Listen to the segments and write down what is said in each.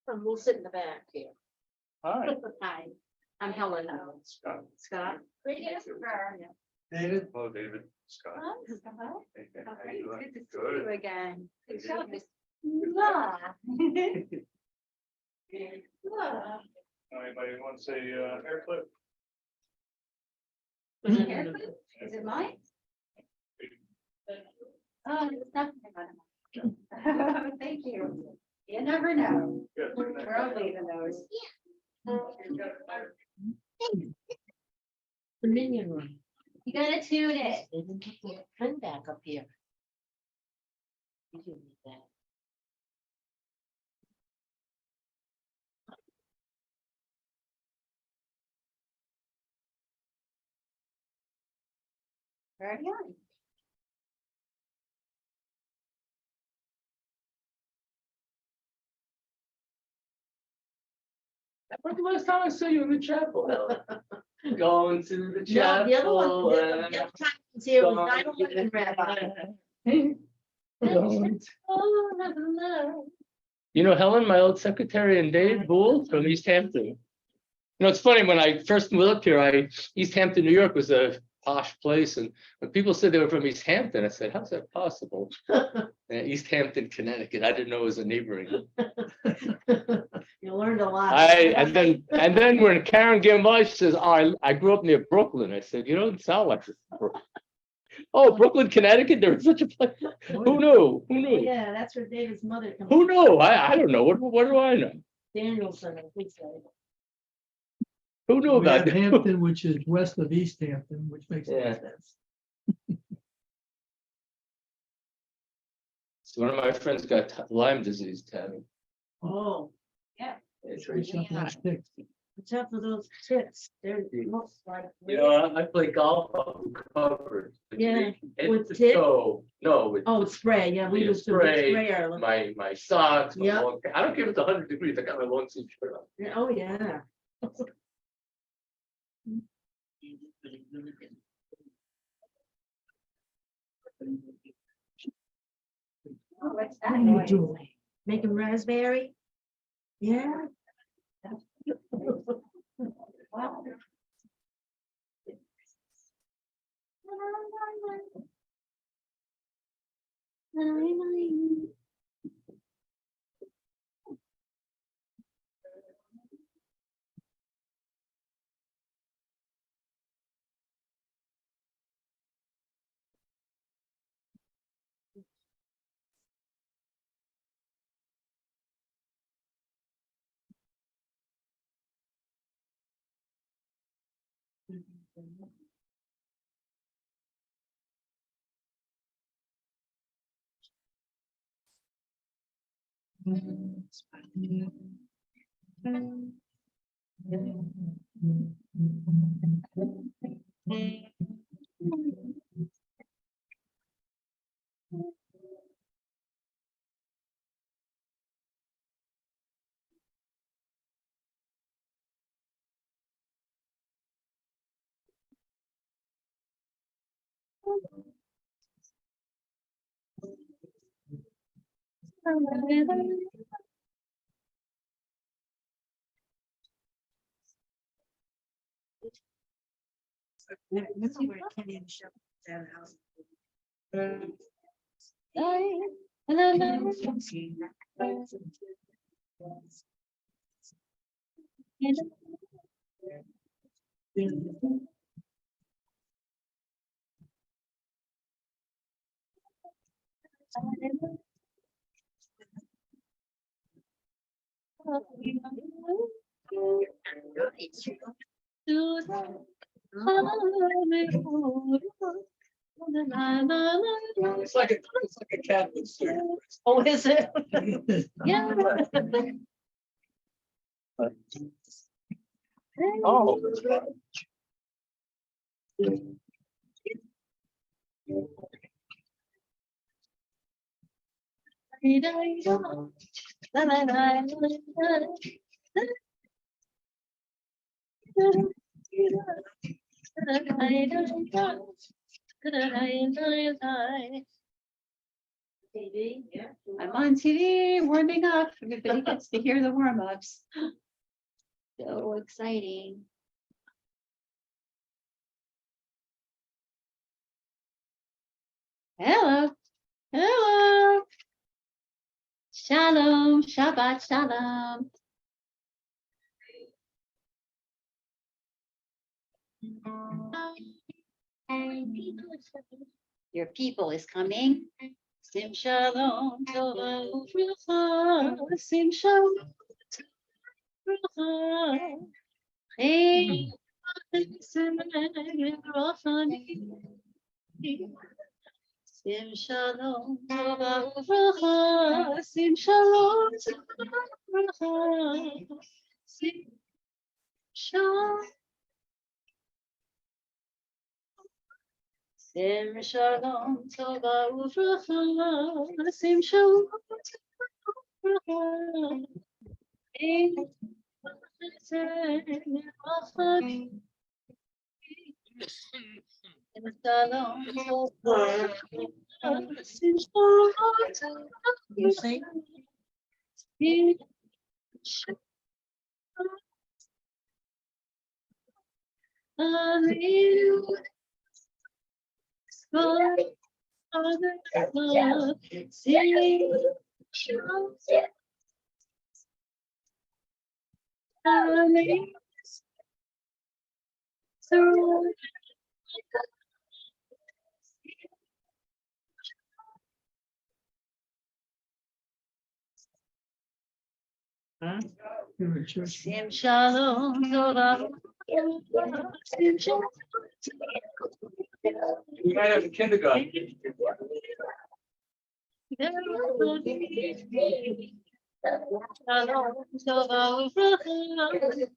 We'll sit in the back here. Hi. Hi, I'm Helen. Scott. Scott. David. Hello, David. Scott. Hey, hey, how you doing? Good to see Good. you again. Good job. Anybody want to say hair clip? Haircut? Is it mine? Oh, it's nothing. Thank you. You never know. Good. We're all leaving those. The minion room. You gotta tune it. They didn't put the pen back up here. You didn't need that. Very on. When's the last time I saw you in the chapel? Going to the No, chapel. the other one, the and other time I was here was going 9/11 rabbi. going- Oh, love. You know Helen, my old secretary, and Dave Boole from East Hampton. You know, it's funny, when I first moved up here, East Hampton, New York was a posh place, and when people said they were from East Hampton, I said, how's that possible? East Hampton, Connecticut, I didn't know it was a neighboring. You learned a lot. And then when Karen came by, she says, oh, I grew up near Brooklyn. I said, you don't sound like this. Oh, Brooklyn, Connecticut, there was such a place. Who knew? Who knew? Yeah, that's where David's mother comes. Who knew? I don't know. What do I know? Danielson, I think so. Who knew We have about that? Hampton, which is west of East Hampton, which makes no Yeah. sense. So one of my friends got Lyme disease, Tammy. Oh, It's Reach up those sticks. what's up with those tits? They're most like. You know, I play golf on covered. Yeah, Head with to tip? toe. No, with Oh, spray, yeah, we Yeah, used to spray, spray our. my socks. My Yeah. long, I don't care if it's 100 degrees. I got my long sleeve shirt on. Yeah, oh, yeah. Oh, what's What that are you noise? doing? Making raspberry? Yeah. Wow. Let's see where Kenny and Shep that house. It's like a Catholic service. Oh, is it? Yeah. Oh. TV, yeah. I'm on TV warming up. Everybody gets to hear the warm-ups. So exciting. Hello. Hello. Shalom. Shabbat shalom. Your people is coming. Sim shalom. Tova uvracha. Sim shalom. Tova uvracha. Hey. Sim shalom, tova uvracha. Sim shalom, tova uvracha. Sim shalom. Sim shalom, tova uvracha. Sim shalom, tova uvracha. You see? You're in church. Sim shalom, tova. Sim shalom. We might have a kindergarten.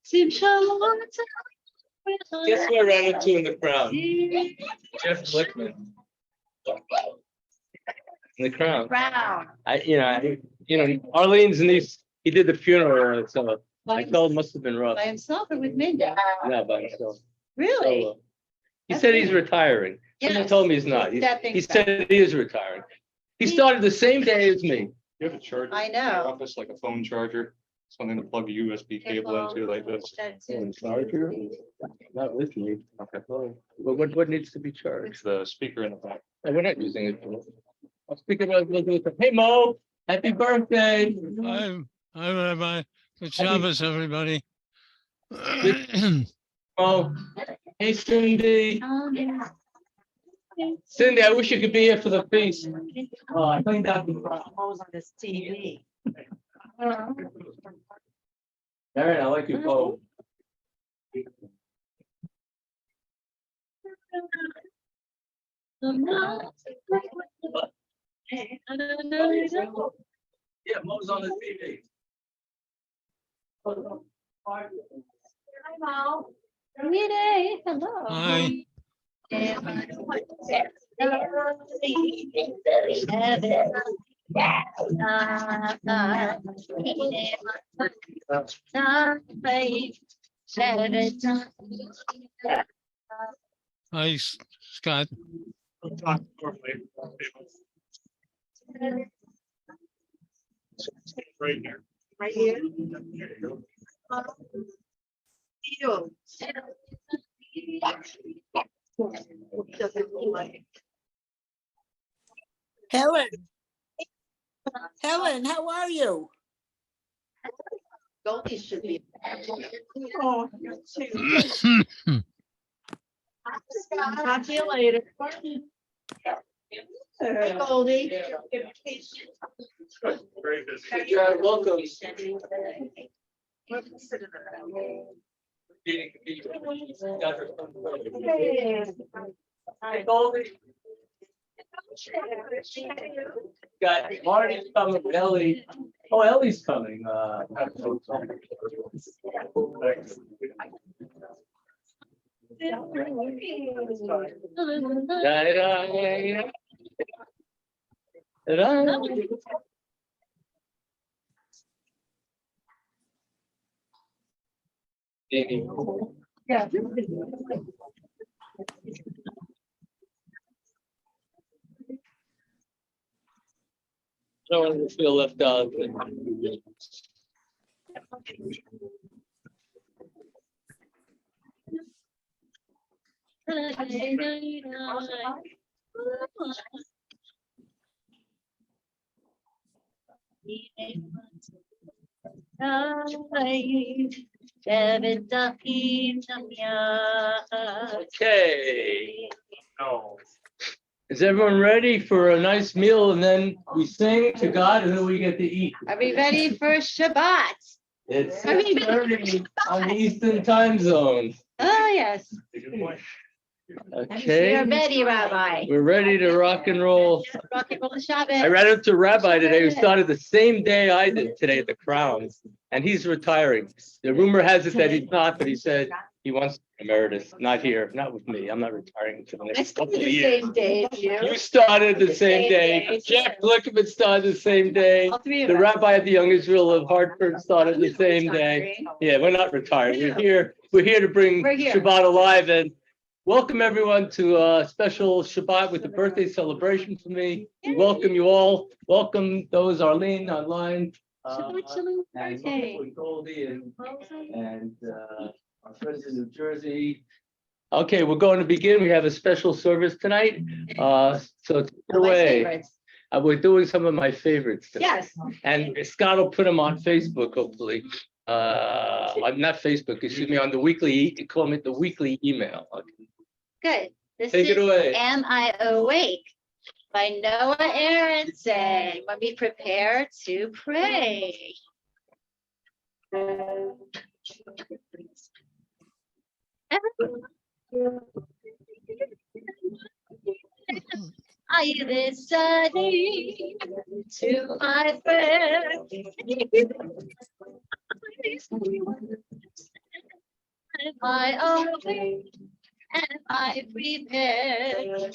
Sim shalom. Guess who I ran into in the crowd? Jeff Glickman. In the crowd. Brown. Arlene's niece, he did the funeral, so I told him must have been rough. By himself or with Minda? No, by himself. Really? Solo. He said he's retiring. Someone told me he's not. He said he is retiring. He started the same day as me. You have a charger? I in your know. Office, like a phone charger, something to plug a USB cable into like this. Charger? Not with me. Okay. But what needs to be charged? It's the speaker in the back. Oh, we're not using it. I'll speak about it. Hey, Mo, happy birthday. I'm Rabbi. Good Shabbos, everybody. Mo. Hey, Cindy. Cindy, I wish you could be here for the feast. Oh, I cleaned out the front. On this TV. All right, I like your bow. Yeah, Mo's on the TV. Hello. Hi. Hi, Scott. Right here. Right here. Helen. Helen, how are you? Goldie should be. Oh, you too. Talk to you later. Hey, Goldie. Very busy. Welcome. Hi, Goldie. Got Marty's coming, Ellie. Oh, Ellie's coming. Yeah. I don't want to feel left out. Okay. No. Is everyone ready for a nice meal and then we sing to God and then we get to eat? Are we ready for Shabbat? It's Are we 6:30 on the Eastern Time Zone. Oh, yes. We Okay, are ready, Rabbi. we're ready to rock and roll. Rock and roll Shabbat. I ran into Rabbi today who started the same day I did today at the Crown, and he's retiring. The rumor has it that he's not, but he said he wants emeritus, not here, not with me. I'm not retiring until the I next couple started of the years. same day as you. You started the same day. day. Jeff Glickman started the same day. All three of The us. rabbi at the Young Israel of Hartford started the same day. Yeah, we're not retired. We're here to bring We're here. Shabbat alive and welcome everyone to a special Shabbat with a birthday celebration for me. We welcome you all. Welcome those Arlene online. Shabbat shalom And birthday. Goldie and our friends in New Jersey. Okay, we're going to begin. We have a special service tonight. So take it My away. favorites. We're doing some of my favorites. tonight. Yes. And Scott will put them on Facebook, hopefully. Not Facebook, excuse me, on the weekly, call it the weekly email. Okay. Good. This Take it is away. Am I Awake? By Noah Aronson. When we prepare to pray. Are you listening to my prayer? Am I awake? Am I prepared?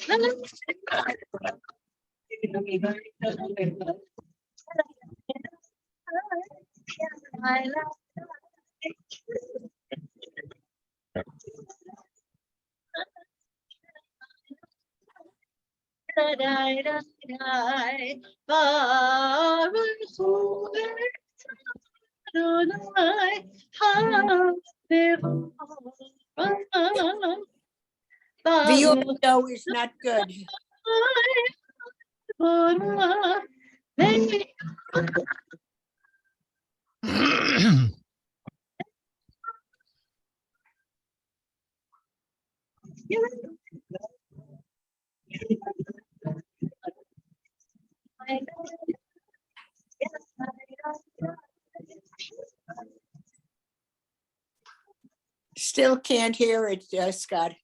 The audio is not good. Still can't hear it, Scott.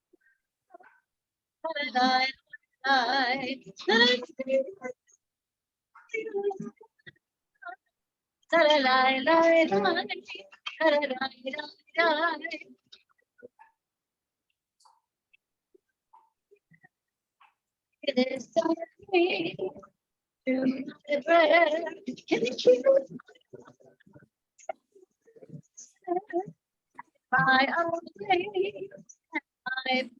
I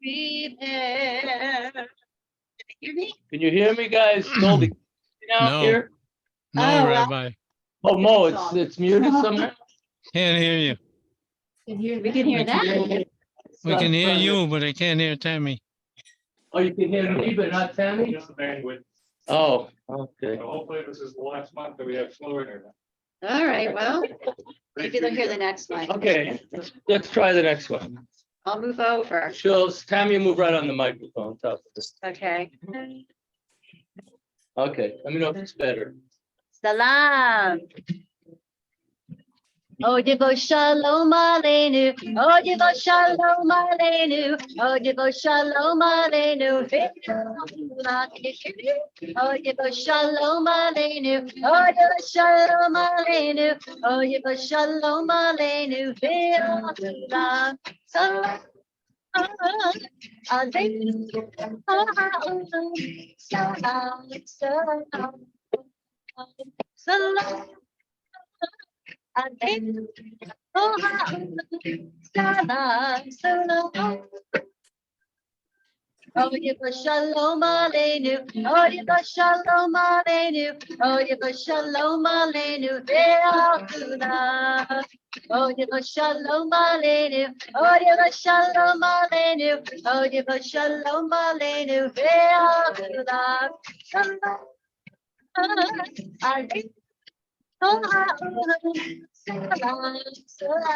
prepare. Hear me? Can you hear me, guys? Goldie, out No. here? No, Oh, well. Rabbi, Oh, Mo, it's muted somewhere? can't hear you. We can hear that. We can hear you, but I can't hear Tammy. Oh, you can hear me, but not Tammy? Bandwidth. Oh, okay. So hopefully this is the last month that we have slow internet. All right, well, maybe they'll hear the next one. Okay, let's try the next one. I'll move over. She'll, Tammy, move right on the microphone. Tough. Okay. Okay, let me know if it's better. Salam. Oh, Divo Shalom Aleinu. Oh, Divo Shalom Aleinu. Oh, Divo Shalom Aleinu. Oh, Divo Shalom Aleinu. Oh, Divo Shalom Aleinu. Oh, Divo Shalom Aleinu. Salam. Oh, Shalom Aleinu, oh, Shalom Aleinu, oh, Shalom Aleinu, Ve'achuna. Oh, Shalom Aleinu, oh, Shalom Aleinu, oh, Shalom Aleinu, Ve'achuna. Shalom Aleinu, Salam, Salam.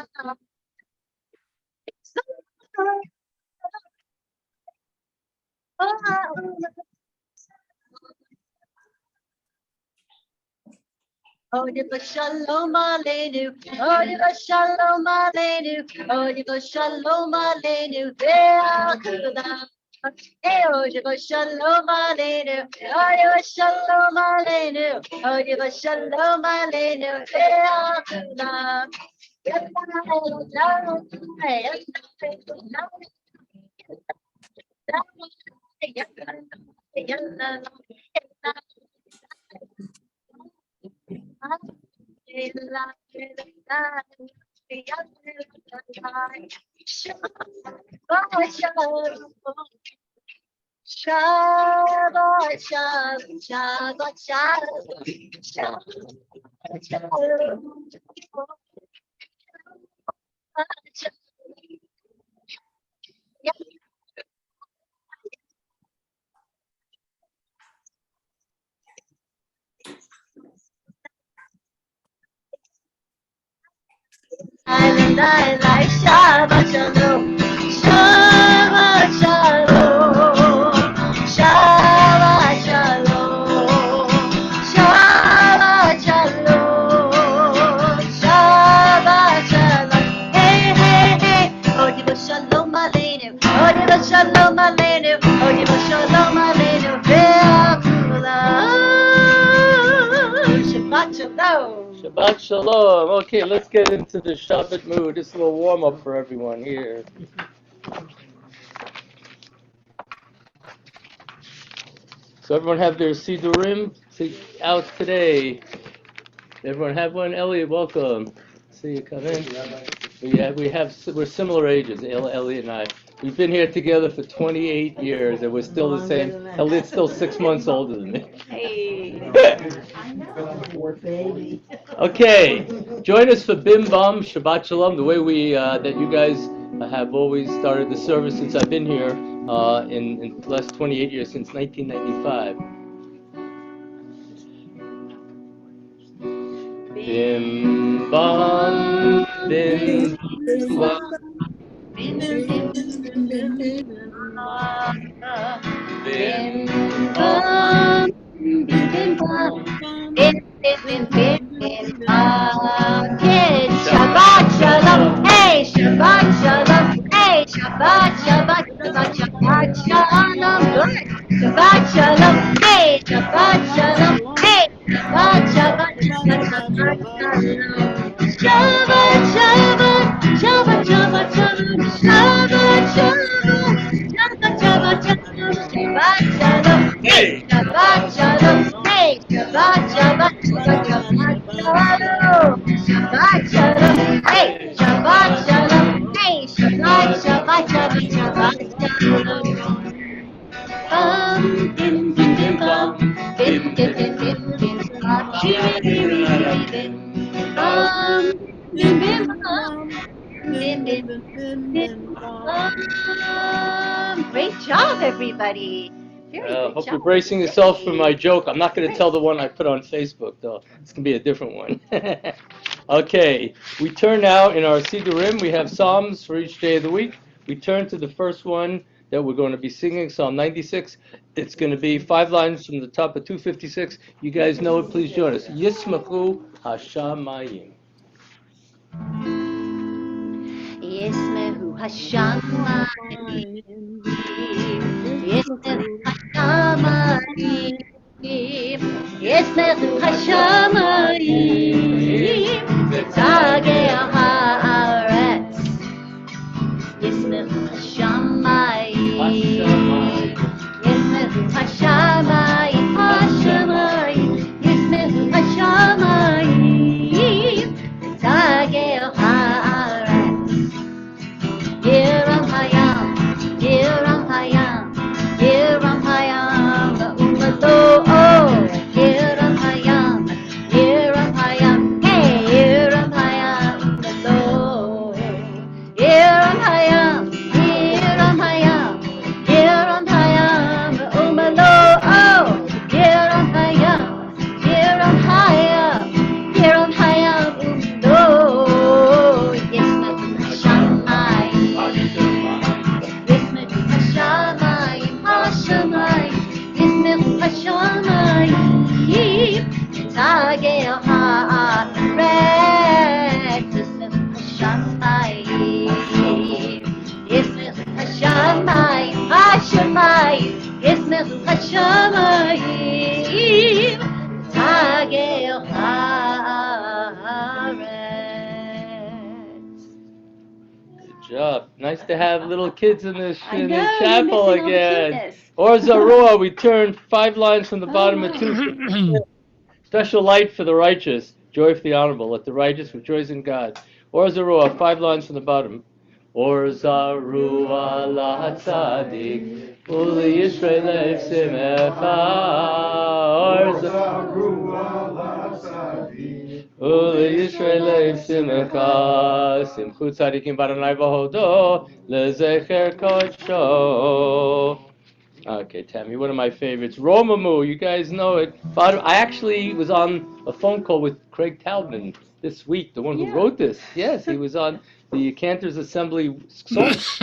Oh, Shalom Aleinu, oh, Shalom Aleinu, oh, Shalom Aleinu, Ve'achuna. Hey, oh, Shalom Aleinu, oh, Shalom Aleinu, oh, Shalom Aleinu, Ve'achuna. Shabbat shalom, Shabbat shalom, Shabbat shalom. Shabbat shalom, Shabbat shalom, Shabbat shalom, Shabbat shalom, Shabbat shalom. Hey, hey, hey, oh, Shalom Aleinu, oh, Shalom Aleinu, oh, Shalom Aleinu, Shabbat shalom. Shabbat Shalom. Okay, let's get into the Shabbat mood. Just a little warm up for everyone here. So everyone have their Sidurim out today. Everyone have one? Elliot, welcome. See you come in. We're similar ages, Elliot and I. We've been here together for 28 years, and we're still the same. Elliot's still 6 months older than me. Hey. Okay, join us for Bim Bam Shabbat Shalom. The way that you guys have always started the service since I've been here in the last 28 years, since 1995. Bim Bam Bim Bam. Bim Bam Bim Bam. Shabbat shalom, hey, Shabbat shalom, hey, Shabbat, Shabbat, Shabbat, Shabbat shalom, good. Shabbat shalom, hey, Shabbat shalom, hey, Shabbat, Shabbat, Shabbat, Shabbat shalom. Shabbat, Shabbat, Shabbat, Shabbat, Shabbat, Shabbat, Shabbat, Shabbat, Shabbat, Shabbat shalom, hey, Shabbat shalom, hey, Shabbat, Shabbat, Shabbat, Shabbat shalom, Shabbat shalom, hey, Shabbat shalom, hey, Shabbat, Shabbat, Shabbat, Shabbat shalom. Bim, bim, bim, bim, bam, bim, bim, bim, bim, bim, bam, shiri, shiri, bim, bam, bim, bim, bam, bim, bim, bim, bam. Great job, everybody. Very good Hope job. you're bracing yourself for my joke. I'm not going to tell the one I put on Facebook, though. It's going to be a different one. Okay, we turn now in our Sidurim. We have Psalms for each day of the week. We turn to the first one that we're going to be singing, Psalm 96. It's going to be 5 lines from the top of 256. You guys know it. Please join us. Yismachu Hashamayim. Yismehu Hashamayim, Yismehu Hashamayim, Yismehu Hashamayim, Tzagei Haaretz, Yismechu Hashamayim. Yismechu Hashamayim, Hashamayim. Yismechu Hashamayim. Tagel Haaretz. Yiram Hayam, Yiram Hayam, Yiram Hayam, Umato, Yiram Hayam, Yiram Hayam, hey, Yiram Hayam, Umato, Yiram Hayam, Yiram Hayam, Yiram Hayam, Umato, Yiram Hayam, Yiram Hayam, Yiram Hayam, Umato, Yismechu Hashamayim. Hashamayim, Yismechu Hashamayim, Tagel Haaretz, Yismechu Hashamayim, Yismechu Hashamayim, Hashamayim, Yismechu Hashamayim, Tagel Haaretz. Good job. Nice to have little kids in the I know, chapel you're missing all the again. cuteness. Or Zarua, we turned 5 lines from the bottom of 2. Special light for the righteous, joy for the honorable. Let the righteous rejoice in God. Or Zarua, 5 lines from the bottom. Or Zarua la tzadik, uli Yisrael lev simecha. Or Zarua la tzadik, uli Yisrael lev simecha. Simchu tzadikim baranai v'hodo, lezecher kodsho. Okay, Tammy, one of my favorites. Romamu, you guys know it. But I actually was on a phone call with Craig Taubman this week, the one who wrote this. Yes, he was on the Cantor's Assembly song. It's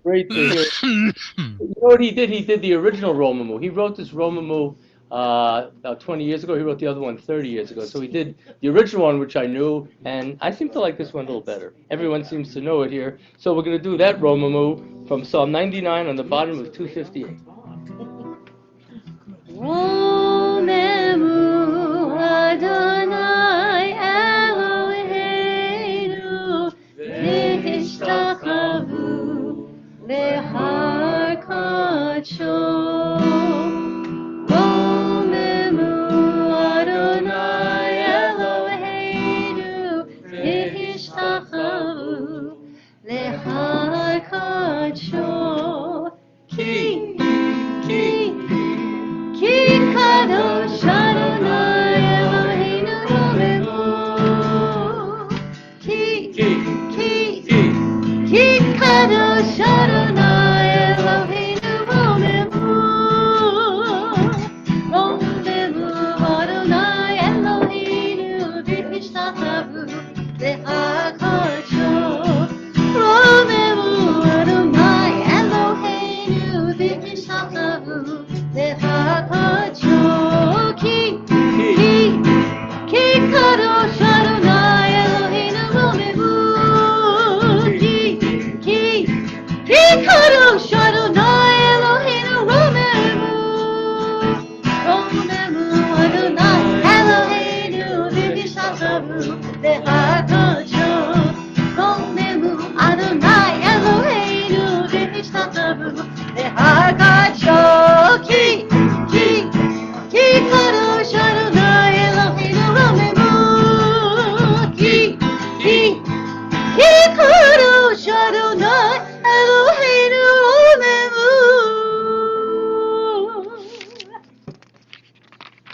great to hear. You know what he did? He did the original Romamu. He wrote this Romamu about 20 years ago. He wrote the other one 30 years ago. So he did the original one, which I knew, and I seem to like this one a little better. Everyone seems to know it here. So we're going to do that Romamu from Psalm 99 on the bottom of 258. Romemu Adonai Eloheinu v'tishtachavu behar kadsho. Romemu Adonai Eloheinu v'tishtachavu behar kadsho. Ki kadosh Adonai Eloheinu romemu. Ki kadosh Adonai Eloheinu romemu. Romemu Adonai Eloheinu v'tishtachavu behar kadsho. Romemu Adonai Eloheinu v'tishtachavu behar kadsho. Ki kadosh Adonai Eloheinu romemu. Ki kadosh Adonai Eloheinu romemu. Romemu Adonai Eloheinu v'tishtachavu behar kadsho. Romemu Adonai Eloheinu v'tishtachavu behar kadsho. Ki kadosh Adonai Eloheinu romemu. Ki kadosh Adonai Eloheinu romemu.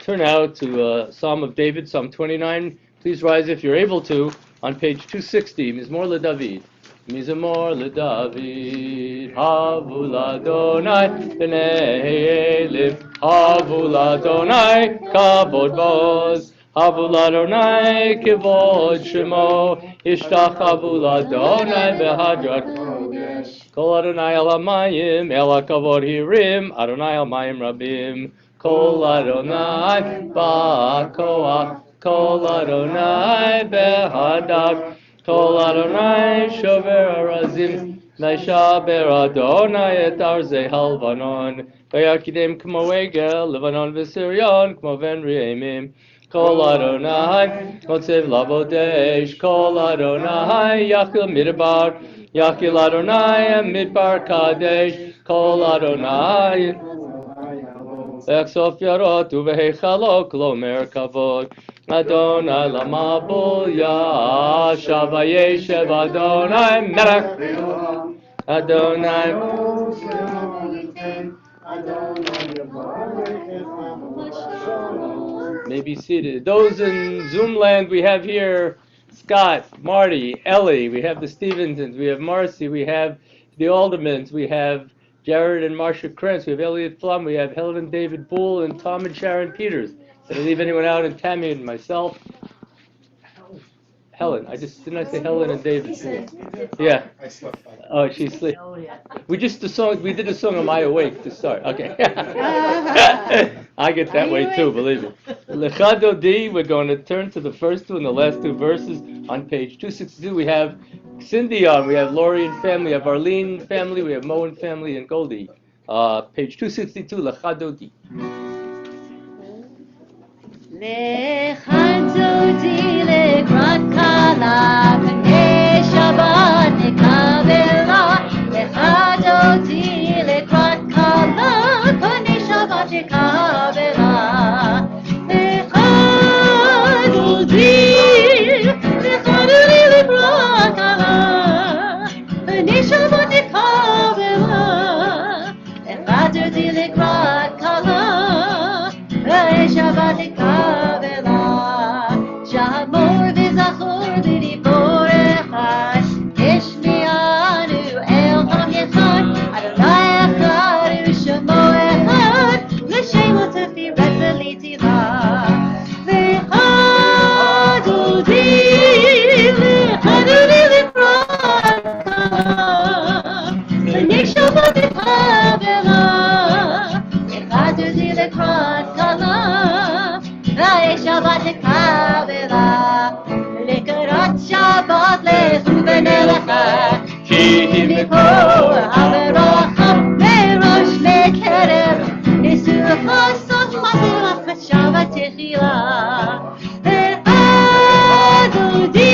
Turn now to Psalm of David, Psalm 29. Please rise if you're able to on page 260. Mizmor LeDavid. Mizmor LeDavid. Havu l'Adonai b'nei elim. Havu l'Adonai kavod boz. Havu l'Adonai kavod shemo. Ishtachavu l'Adonai behadrat kodesh. Kol Adonai al hamayim el hakavod hirim. Adonai al mayim rabim. Kol Adonai ba'koach. Kol Adonai behadak. Kol Adonai shover arazim. Naishaber Adonai et arzei halvanon. Vayakidem kmo egel. Levanon v'sirion kmo ven re'emim. Kol Adonai otzev lavodesh. Kol Adonai yachil midbar. Yakil Adonai Midbar Kadesh Kol Adonai Exof Yarot Uvehechalo Klomer Kavod Adonai Lamabul Ya Shavayeshev Adonai Melech Adonai may be seated. Those in Zoom land we have here Scott, Marty, Ellie, we have the Stevensons, we have Marcy, we have the Aldermans, we have Jared and Marcia Krentz, we have Elliot Flum, we have Helen and David Bull, and Tom and Sharon Peters. Did I leave anyone out? And Tammy and myself? Helen, didn't I say Helen and David? Yeah. Oh, she's asleep. We did a song Am I Awake to start. Okay. I get that way too, believe me. Lechado D, we're going to turn to the first two and the last two verses on page 262. We have Cindy on, we have Lori and family, we have Arlene family, we have Mo and family, and Goldie. Page 262, Lechado D. Lechadodi lekrat kala b'nei Shabbat nekavela. Lechadodi lekrat kala b'nei Shabbat nekavela. Lechadodi lekrat kala b'nei Shabbat nekavela. Lechadodi lekrat kala b'nei Shabbat nekavela. Shamor v'zachor v'dibor echad, Ishmianu el ham yechad, Adonai echad u'shemo echad, L'shemo tefiret v'litila. L'chadodi l'prat kala, B'nei Shabbat nekavela. L'chadodi l'prat kala, B'nei Shabbat nekavela. L'karat Shabbat lechu v'nelecha, Ki miko haveracha merosh mekerev, Nisu chasof chaserach v'shabbat techila. L'chadodi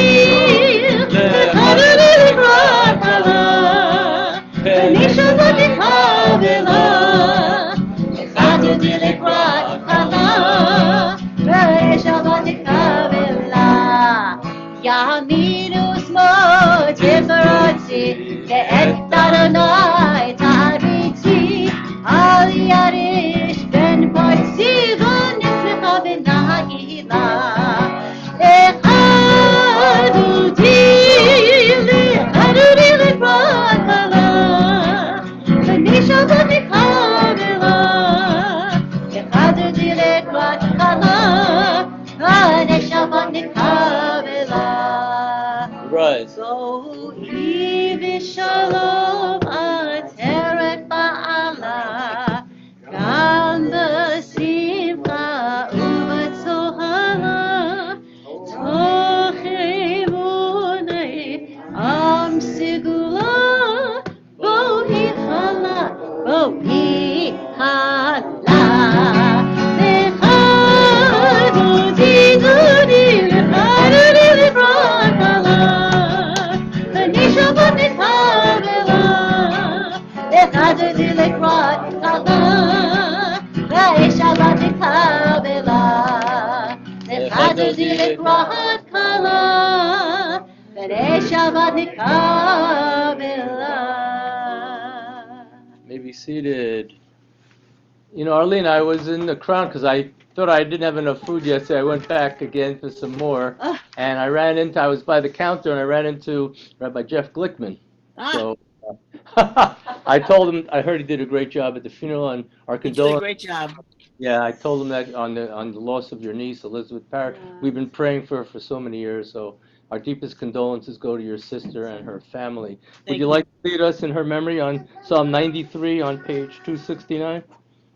l'chadodi l'prat kala, B'nei Shabbat nekavela. L'chadodi l'prat kala, B'nei Shabbat nekavela. Yaminu smo tifarotzi, Le'et Adonai ta'ariti, Al Yarish ben Parsi v'niflecha v'nahila. L'chadodi l'prat kala, B'nei Shabbat nekavela. L'chadodi l'prat kala, B'nei Shabbat nekavela. Rise. Go v'shalom ateret ba'ala, Gam b'simcha u'b'tzohara, Toch emunei am sigula, Bo hichala, Bo hichala. L'chadodi l'chadodi l'prat kala, B'nei Shabbat nekavela. L'chadodi l'prat kala, B'nei Shabbat nekavela. L'chadodi l'prat kala, B'nei Shabbat nekavela. May be seated. You know, Arlene, I was in the Crown because I thought I didn't have enough food yesterday. I went back again for some more, and I was by the counter, and I ran into Rabbi Jeff Glickman. So I told him, I heard he did a great job at the funeral, and our You did a condolences. great job. Yeah, I told him that on the loss of your niece, Elizabeth Parrott. We've been praying for her for so many years, so our deepest condolences go to your sister and her family. Would Thank you you. like to lead us in her memory on Psalm 93 on page 269?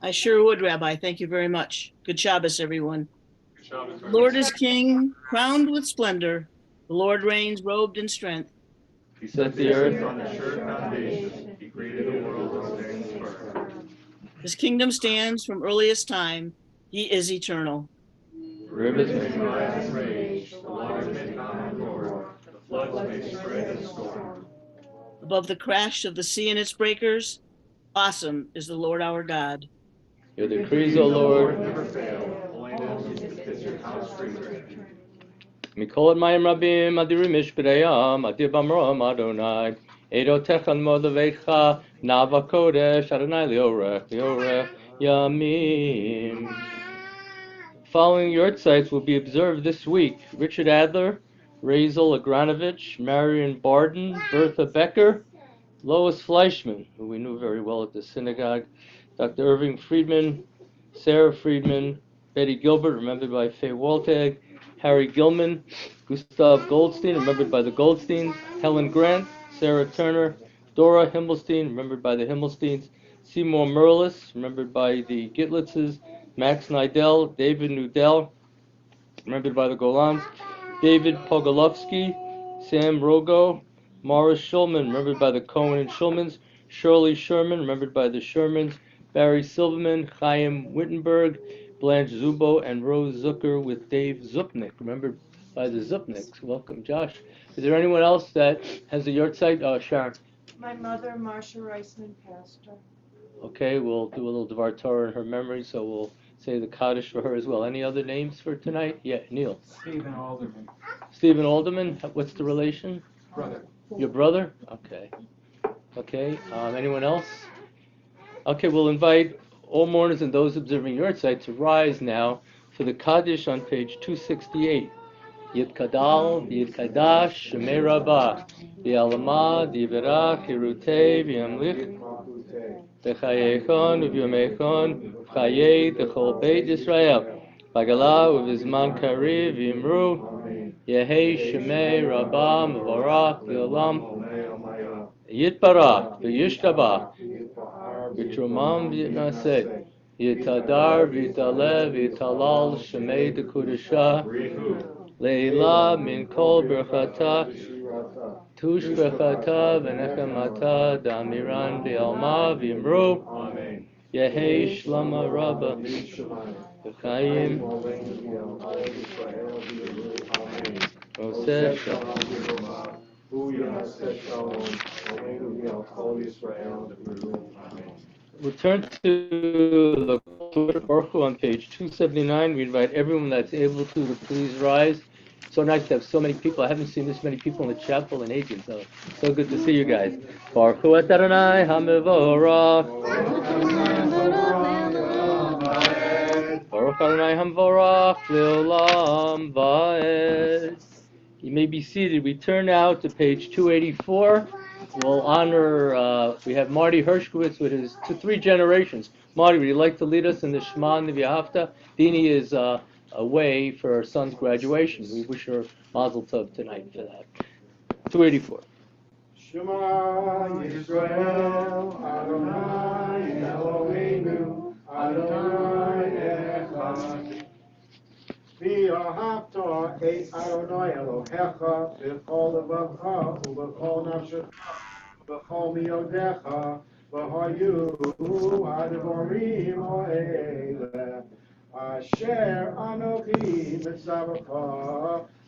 I sure would, Rabbi. Thank you very much. Good Shabbos, everyone. The Lord is King, crowned with splendor. The Lord reigns, robed in strength. He set the earth on a sure foundation. He created the world and stands firm. His kingdom stands from earliest time. He is eternal. rivers. May rise and rage, the waters may come and roar, the floods may spread and storm. Above the crash of the sea and its breakers, awesome is the Lord our God. Your decrees, O Lord. Never fail. Holiness is your house greater. Mikol Mayim Rabim Adirim Mishpireyam Adir Bamrom Adonai Edo Techan Modavecha Nava Kodesh Adonai Liorech Yamim. Following yahrzeits will be observed this week: Richard Adler, Razel Agranovich, Marion Barden, Bertha Becker, Lois Fleischman, who we knew very well at the synagogue, Dr. Irving Friedman, Sarah Friedman, Betty Gilbert, remembered by Faye Waltag, Harry Gilman, Gustav Goldstein, remembered by the Goldsteins, Helen Grant, Sarah Turner, Dora Himmelstein, remembered by the Himmelsteins, Seymour Merlis, remembered by the Gitlitzes, Max Nidell, David Nudell, remembered by the Golans, David Pogolovsky, Sam Rogo, Morris Schulman, remembered by the Cohen and Schulmans, Shirley Sherman, remembered by the Shermans, Barry Silverman, Chaim Wittenberg, Blanche Zubo, and Rose Zucker with Dave Zupnik, remembered by the Zupniks. Welcome, Josh. Is there anyone else that has a yahrzeit? Sharon. My mother, Marcia Reisman, pastor. Okay, we'll do a little Dvar Torah in her memory, so we'll say the Kaddish for her as well. Any other names for tonight? Yeah, Neil. Stephen Alderman. Stephen Alderman, what's the relation? Brother. Your brother? Okay. Okay, anyone else? Okay, we'll invite all mourners and those observing yahrzeit to rise now for the Kaddish on page 268. Yid Kadal, Yid Kadash, Shemei Rabbah, V'Alama, V'Yivarach, Yerutei, V'Yamlich, V'Chayechon, V'Yomechon, V'Chayei, V'Chol Beit Yisrael, V'Gala, V'Vizman Kariv, V'Yimru, Yehei Shemei Rabbah, M'Vorach, V'Olam, Yitbarach, V'Yishtabach, V'Trumam, V'Yitnaseh, Yitadar, V'Yitalev, V'Yitalal, Shemei D'Kudashah, Leila min kol berchata, tush berchata v'nechamata, damiran v'alma v'imru, Yehei shlama rabba, v'chaim, Oseh shalom. We'll turn to the Baruch Hu on page 279. We invite everyone that's able to please rise. So nice to have so many people. I haven't seen this many people in the chapel in ages, so good to see you guys. Baruch Hu et Adonai HaMevorach. Baruch Adonai HaMevorach Leolam Va'ed. You may be seated. We turn now to page 284. We'll honor, we have Marty Hershkowitz with his 3 generations. Marty, would you like to lead us in the Shema and the V'Ahavta? Dini is away for her son's graduation. We wish her mazel tov tonight for that. 284. Shema Yisrael, Adonai Eloheinu, Adonai Echad. V'ahavta et Adonai Elohecha, v'chol levacha, u'v'chol nafshecha, v'chol miyodecha, v'hayu advarim ha'eleh, asher anochi mitzavacha,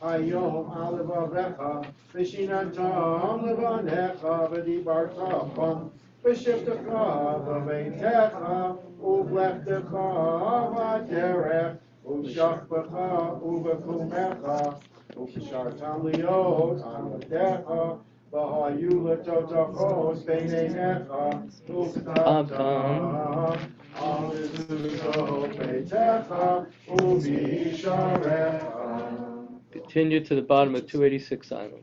hayom al levavecha, v'shinantam levanecha, v'dibartacham, v'shivtecha, v'veitecha, u'vlechtecha, v'derech, U'shachbecha, u'vekumecha, u'shartam liot, anatecha, v'hayu letotachos beinenecha, u'k'tavtam, amizuzo beitecha, u'bisharecha. Continue to the bottom of 286 only.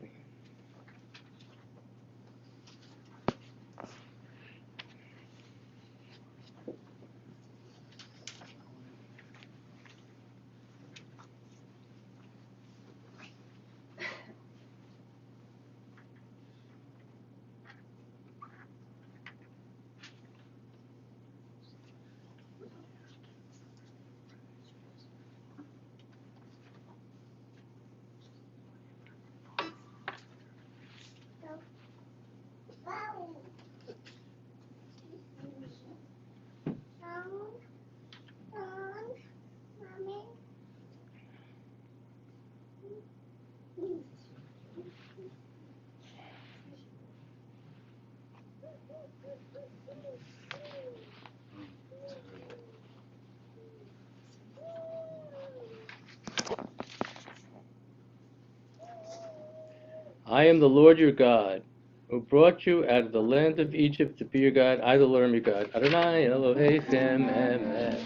I am the Lord your God, who brought you out of the land of Egypt to be your God. I, the Lord, am your God. Adonai Elohechem Emet.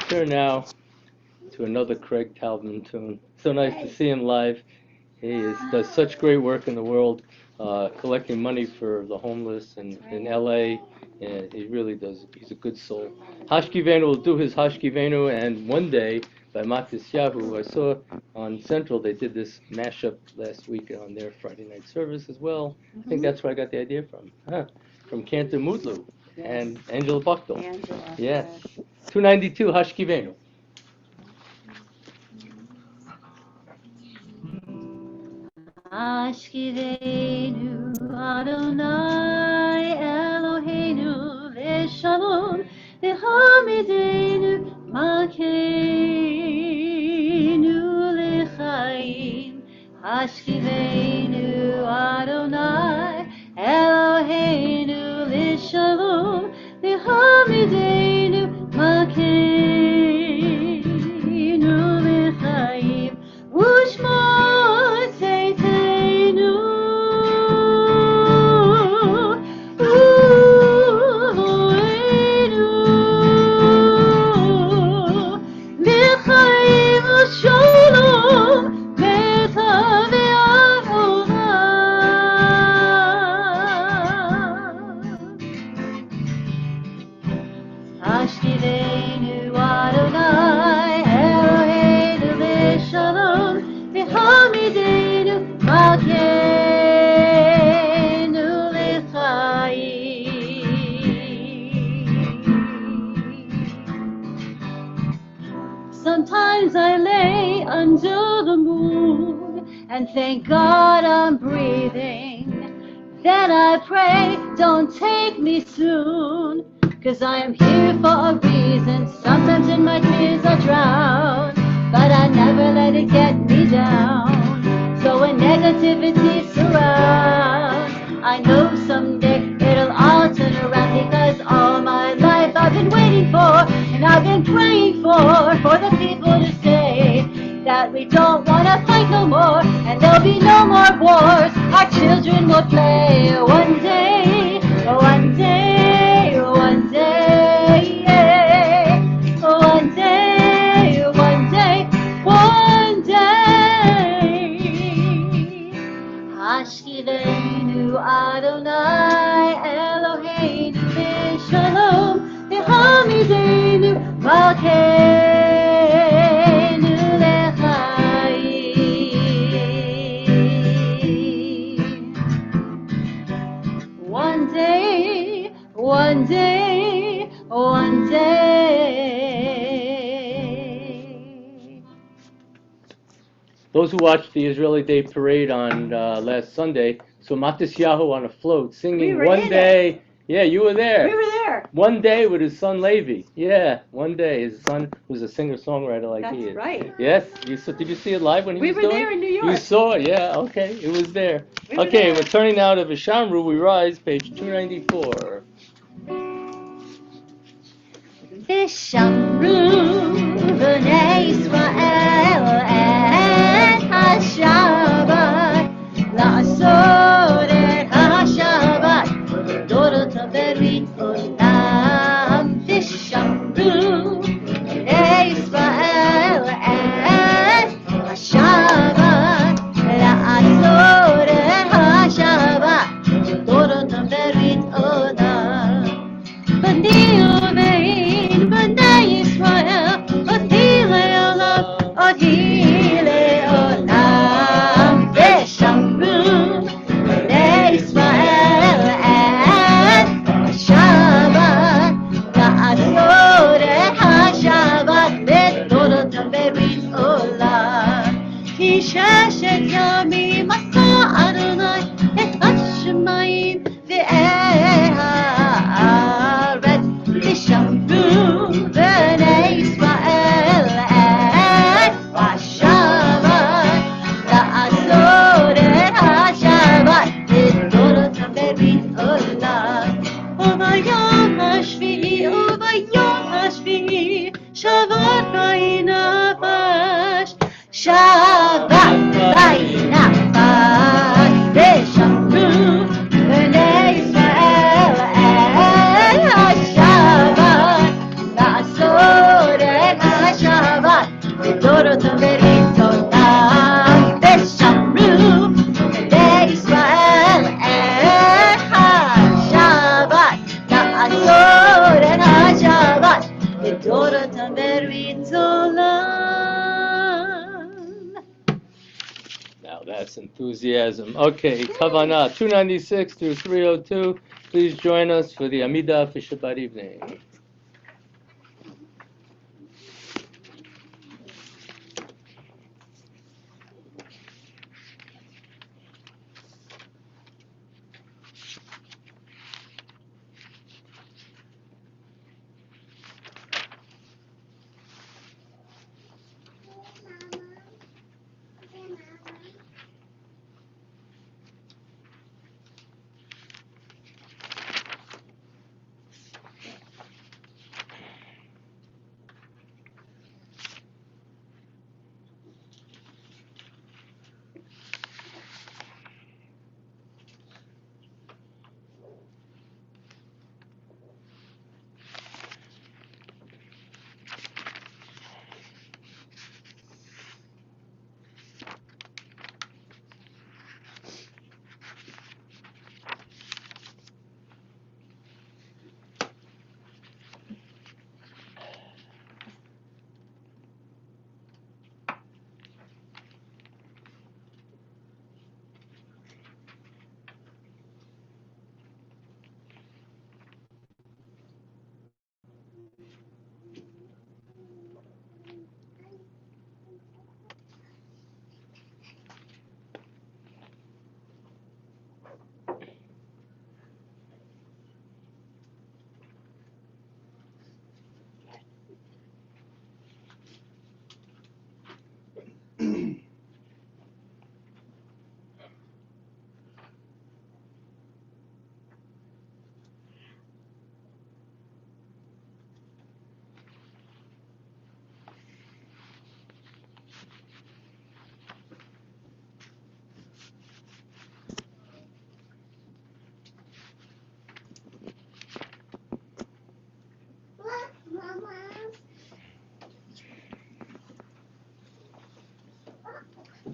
Turn now to another Craig Talbot tune. So nice to see him live. He does such great work in the world, collecting money for the homeless in LA, and he really does. He's a good soul. Hashkivenu will do his Hashkivenu, and one day by Matis Yahu, I saw on Central they did this mashup last week on their Friday night service as well. I think that's where I got the idea from Cantor Mudlu and Angela Buchtel. Yes. 292 Hashkivenu. Ashkivenu Adonai Eloheinu Leshalom Lehamidenu Malkeinu Lechaim. Ashkivenu Adonai Eloheinu Leshalom Lehamidenu Malkeinu Lechaim. Ushmot Seitenu Uloenu Lechaim Shalom Metavi Adonai. Ashkivenu Adonai Eloheinu Leshalom Lehamidenu Malkeinu Lechaim. Sometimes I lay under the moon and thank God I'm breathing. Then I pray, don't take me soon, 'cause I am here for a reason. Sometimes in my tears I drown, but I never let it get me down. So when negativity surrounds, I know someday it'll all turn around, because all my life I've been waiting for, and I've been praying for the people to say that we don't want to fight no more, and there'll be no more wars. Our children will play one day, one day, one day, yeah. One day, one day, one day. Hashkivenu Adonai Eloheinu Leshalom Lehamidenu Malkeinu Lechaim. One day, one day, one day. Those who watched the Israeli Day Parade on last Sunday saw Matisyahu on a float singing We were One in Day. Yeah, you were there. We were there. One Day with his son Levi. Yeah, one day. His son was a singer-songwriter like he is. That's right. Yes. Did you see it live when he We was were doing there in New You York. saw it, yeah. Okay, it was there. We were Okay, there. we're turning now to Vishamru. We rise, page 294. Vishamru b'nei Yisrael et HaShabbat, la'asot et HaShabbat, dorot berit olam. Vishamru b'nei Yisrael et HaShabbat, la'asot et HaShabbat, dorot berit olam. B'nei Yisrael, Odile Olam, Odile Olam. Vishamru b'nei Yisrael et HaShabbat, la'asot et HaShabbat, bedorotam berit olam. Ki sheshet yamim asa Adonai et hashamayim ve'et less enthusiasm. Okay, Kavanah 296 through 302. Please join us for the Amidah for Shabbat evening.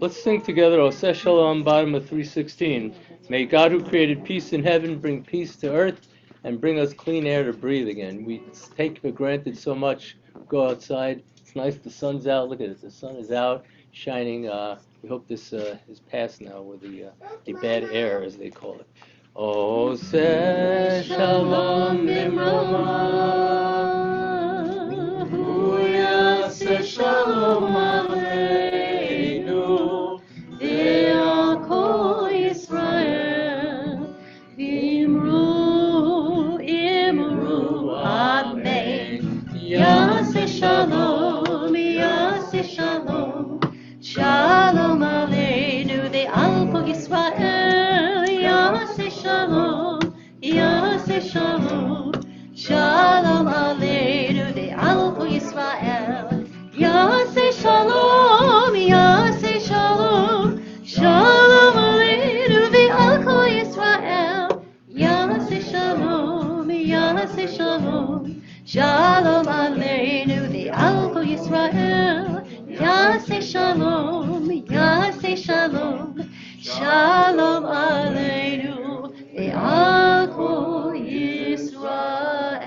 Let's sing together Oseh Shalom, bottom of 316. May God who created peace in heaven bring peace to earth and bring us clean air to breathe again. We take for granted so much. Go outside. It's nice the sun's out. Look at it. The sun is out, shining. We hope this is past now with the bad air, as they call it. Oseh Shalom Nimroma. Uyaseh Shalom Aleinu. Ve'akol Yisrael, Imru, Imru, Amen. Yaseh Shalom, Yaseh Shalom, Shalom Aleinu, Ve'al Kol Yisrael, Yaseh Shalom, Yaseh Shalom, Shalom Aleinu, Ve'al Kol Yisrael, Yaseh Shalom, Yaseh Shalom, Shalom Aleinu ve'al kol Yisrael. Yaseh Shalom, Yaseh Shalom, Shalom Aleinu ve'al kol Yisrael. Yaseh Shalom, Yaseh Shalom, Shalom Aleinu ve'al kol Yisrael.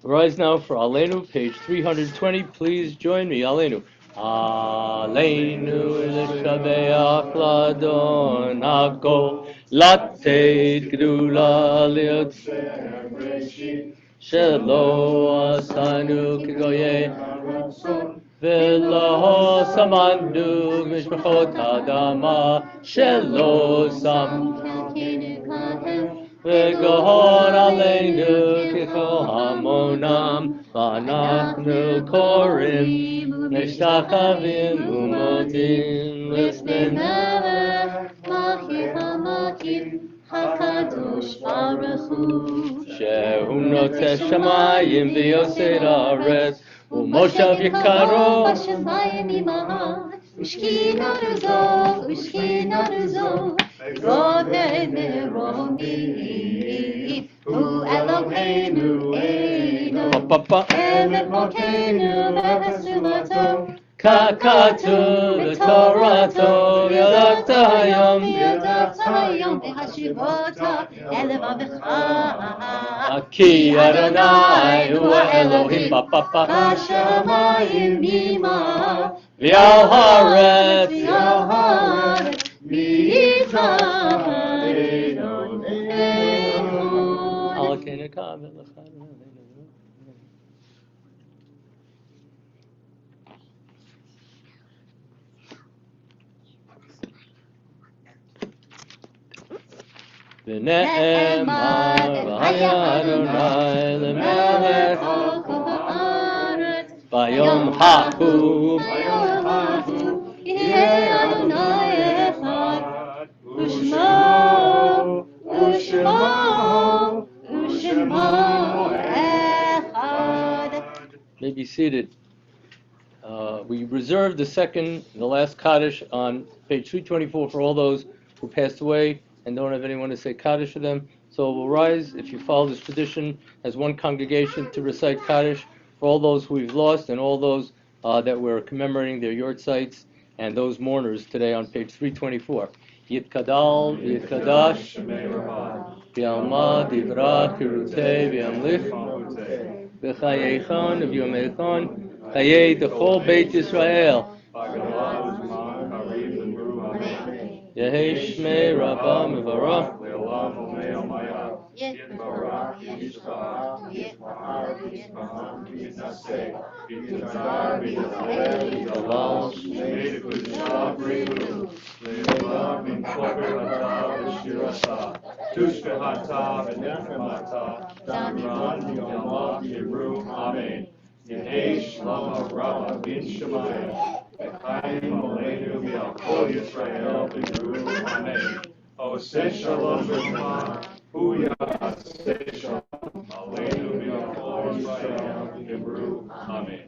Rise now for Aleinu, page 320. Please join me. Aleinu. Aleinu l'shabeach l'Adon hakol, lateit gedula liotzer b'reshit, shelo asanu k'goyei haratzon, v'lo samandu mishpachot hadama, shelo sam V'gohor aleinu k'chol hamonam, v'anachnu korim, mishtachavim u'modim, l'snei melech, malchi hamakim, hakadosh baruch hu. Shehu noteh shamayim v'yosei haaretz, u'moshav yikaro B'shamayim imaha, u'shkina ruzo, u'shkina ruzo. Rodei meromi, hu Eloheinu eino, Emet Malkeinu v'Hasulato, Kakatu v'Torato וידעת היום, וידעת היום להשיבות אל לבבך. כי אדוני הוא האלוהים בפפה, בשמיים ממעל, ועל הארץ ועל הארץ מתחתינו. על כנך ולך. ונאמר והיה אדוני למלך ביום ההוא, יהיה אדוני אחד, ושמו אחד. may be seated. We reserved the last Kaddish on page 324 for all those who passed away and don't have anyone to say Kaddish to them. So we'll rise, if you follow this tradition, as one congregation to recite Kaddish for all those who we've lost and all those that we're commemorating their yard sites and those mourners today on page 324. Yitkadal, Yitkadash, V'yalma, Divrah, Kirutei, V'yamlich, V'chayeichon, V'yomeichon, Chayei, the whole Beit Yisrael. Yehi Shmei Rabbah Mevarah. Amen. Yehi Shlama Rabba bin Shemayim. V'chaim Aleinu v'al Kol Yisrael v'Yeru. Amen. Oseh Shalom B'Shema. Hu Yaseh Shalom Aleinu v'al Kol Yisrael v'Yeru. Amen.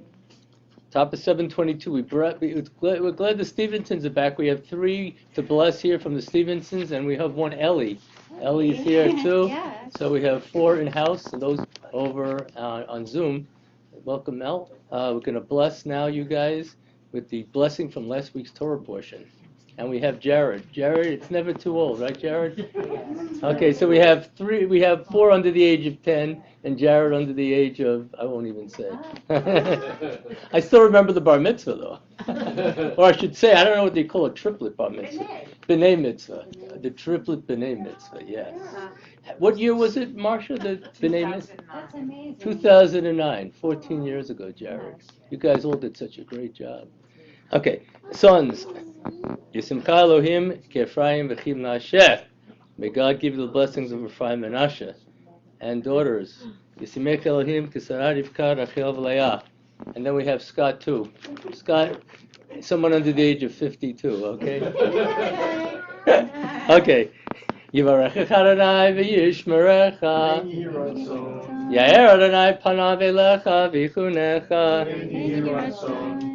Top of 722. We're glad the Stevensons are back. We have 3 to bless here from the Stevensons, and we have 1 Ellie. Ellie's here too. Yes. So we have 4 in house, and those over on Zoom. Welcome, Mel. We're going to bless now, you guys, with the blessing from last week's Torah portion. And we have Jared. Jared, it's never too old, right, Jared? Okay, so we have 4 under the age of 10, and Jared under the age of, I won't even say. I still remember the bar mitzvah, though. Or I should say, I don't know what they call a triplet bar mitzvah. B'nai mitzvah. The triplet B'nai mitzvah, yes. What year was it, Marcia, the B'nai mitzvah? That's amazing. 2009, 14 years ago, Jared. You guys all did such a great job. Okay, sons. Yisimcha Elohim Ephraim v'chim Nasheh. May God give you the blessings of Ephraim and Manasseh. And daughters. Yisimech Elohim Kisara Rivka Rachel v'Leah. And then we have Scott too. Scott, someone under the age of 52, okay? Okay. Yivarechecha Adonai v'yishmerecha. Yair Adonai panav elecha v'yichunecha.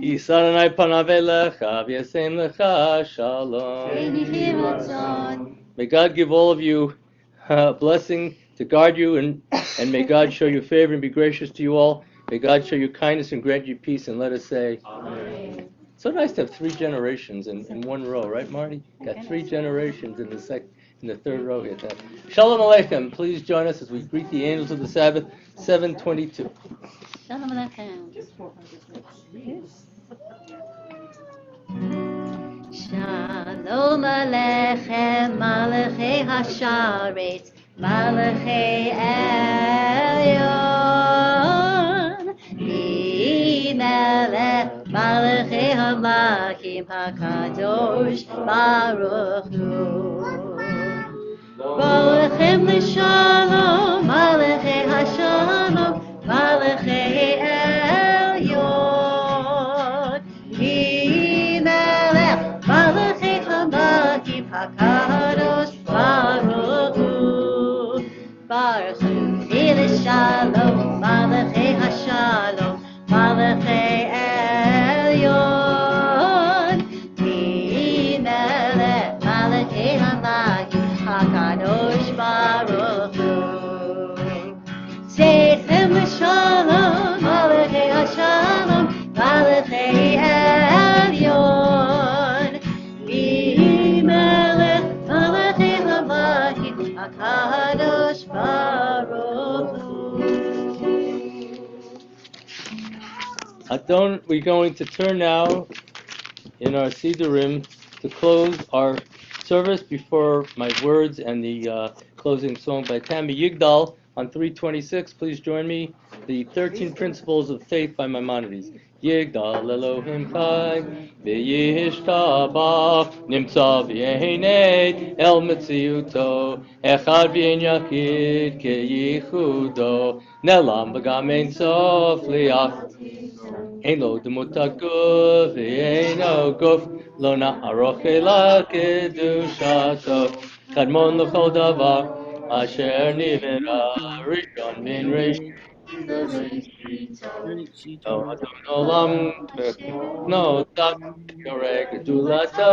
Yisa Adonai panav elecha v'yasem lecha shalom. May God give all of you a blessing to guard you, and may God show you favor and be gracious to you all. May God show you kindness and grant you peace, and let us say, Amen. So nice to have 3 generations in one row, right, Marty? Got 3 generations in the third row here. Shalom Aleichem. Please join us as we greet the angels of the Sabbath, 722. Shalom Aleichem. Shalom Aleichem, Malachei Hasharet, Malachei Elyon, Melech, Malachei Hamakim HaKadosh, Baruch Hu. Baruchem L'Shalom, Malachei Hashalom, Malachei Elyon, Melech, Malachei Hamakim HaKadosh, Baruch Hu. Baruch Hu, L'Shalom, Malachei Hashalom, Malachei Elyon, Melech, Malachei Hamakim HaKadosh Baruch Hu. Seichem L'Shalom, Malachei Hashalom, Malachei Elyon, we're going to turn now in our Sidurim to close our service before my words and the closing song by Tammy Yigdal on 326. Please join me. The 13 Principles of Faith by Maimonides. Yigdal Elohim Chai V'yishtabach Nimtza v'yehinei El Metziuto Echad v'yin Yakid Keyichudo Nelam B'gam Ein Sof Liach Ein Lo Demut HaGuf V'yeino Guf Lo Na'aroch Ela Kedushato Kadmon L'chol Davar Asher Nivera Rishon Min Rish No Adam Olam No Tak Yorek Dulato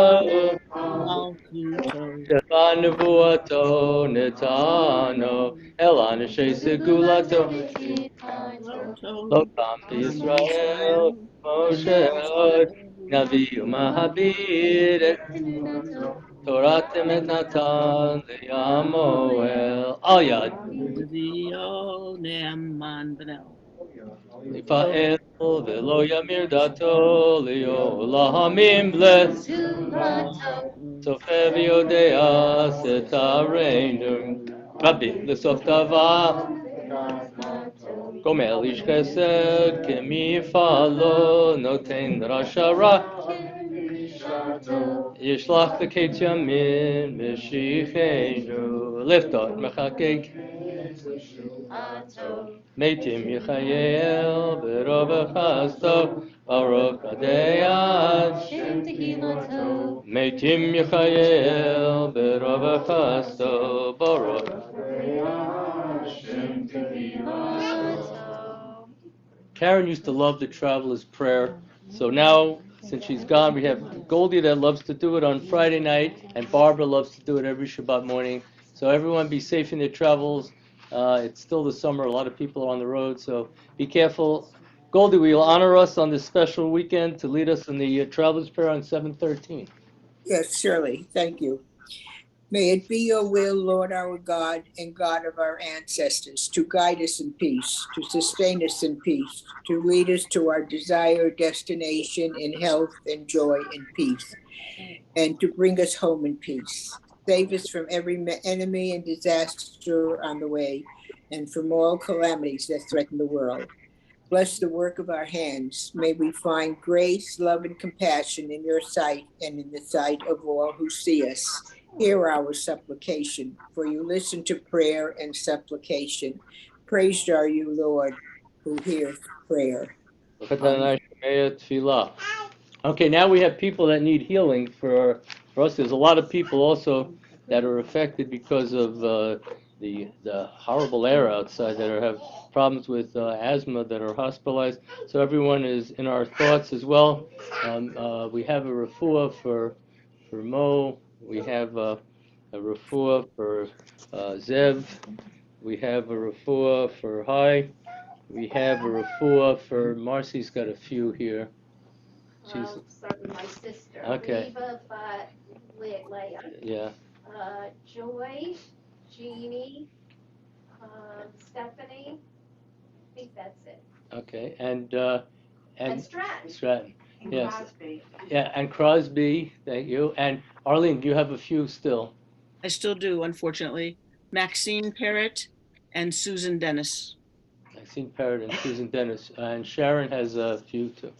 Shefan Nevuato Netano Elan Shei Segulato Lo Tam Yisrael Moshe Navi Mahabir Torah Temet Natan Liamoel Al Yad Lifael Velo Yamir Dato Leo Lahamim Bless Sofev Yodea Setareinu Rabbi Lesof Tava Gomel Ish Chesed Kemi Falo Noten Rashara Yishlach the Ketz Yamin Meshichenu Liftot Mechakek Meitim Yichayel Berov Chasto Baruch Adeyad Meitim Yichayel Berov Chasto Baruch Karen used to love the Traveler's Prayer. So now, since she's gone, we have Goldie that loves to do it on Friday night, and Barbara loves to do it every Shabbat morning. So everyone be safe in their travels. It's still the summer. A lot of people are on the road, so be careful. Goldie, will you honor us on this special weekend to lead us in the Traveler's Prayer on 7/13? Yes, surely. Thank you. May it be your will, Lord our God and God of our ancestors, to guide us in peace, to sustain us in peace, to lead us to our desired destination in health and joy and peace, and to bring us home in peace. Save us from every enemy and disaster on the way, and from all calamities that threaten the world. Bless the work of our hands. May we find grace, love, and compassion in your sight and in the sight of all who see us. Hear our supplication, for you listen to prayer and supplication. Praised are you, Lord, who hears prayer. Okay, now we have people that need healing for us. There's a lot of people also that are affected because of the horrible air outside that have problems with asthma that are hospitalized. So everyone is in our thoughts as well. We have a refuah for Mo. We have a refuah for Zev. We have a refuah for Hai. We have a refuah for Marcy's got a few here. I'll start with my sister. Okay. Reva, but Leah. Yeah. Joy, Jeannie, Stephanie. I think that's it. Okay. And Stratton. Stratton. And Yes. Crosby. Yeah. And Crosby. Thank you. And Arlene, you have a few still. I still do, unfortunately. Maxine Parrott and Susan Dennis. Maxine Parrott and Susan Dennis. And Sharon has a few too.